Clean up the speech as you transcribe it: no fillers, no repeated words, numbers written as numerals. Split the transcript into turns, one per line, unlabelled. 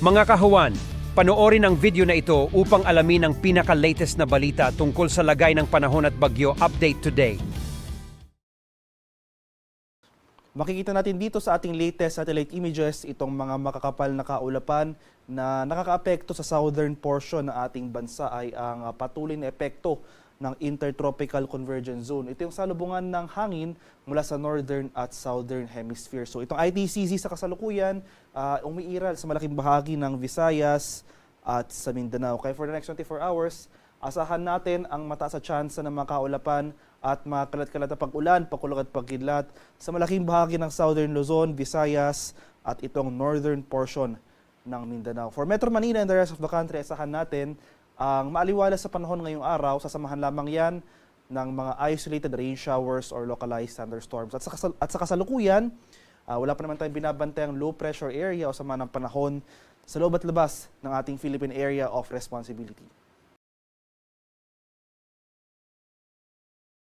Mga kahuwan, panoorin ang video na ito upang alamin ang pinaka-latest na balita tungkol sa lagay ng panahon at bagyo update today.
Makikita natin dito sa ating latest satellite images itong mga makakapal na kaulapan na nakakaapekto sa southern portion ng ating bansa ay ang patuloy na epekto ng Intertropical Convergence Zone. Ito yung salubungan ng hangin mula sa northern at southern hemisphere. So itong ITCZ sa kasalukuyan, umiiral sa malaking bahagi ng Visayas at sa Mindanao. Kaya for the next 24 hours, asahan natin ang mataas na tsansa ng mga kaulapan at mga kalat-kalat na pag-ulan, pagkulog at pagkidlat sa malaking bahagi ng southern Luzon, Visayas at itong northern portion ng Mindanao. For Metro Manila and the rest of the country, asahan natin ang maaliwalas sa panahon ngayong araw. Sasamahan lamang yan ng mga isolated rain showers or localized thunderstorms. At sa kasalukuyan, wala pa naman tayong binabantayang low pressure area o sama ng panahon sa loob at labas ng ating Philippine Area of Responsibility.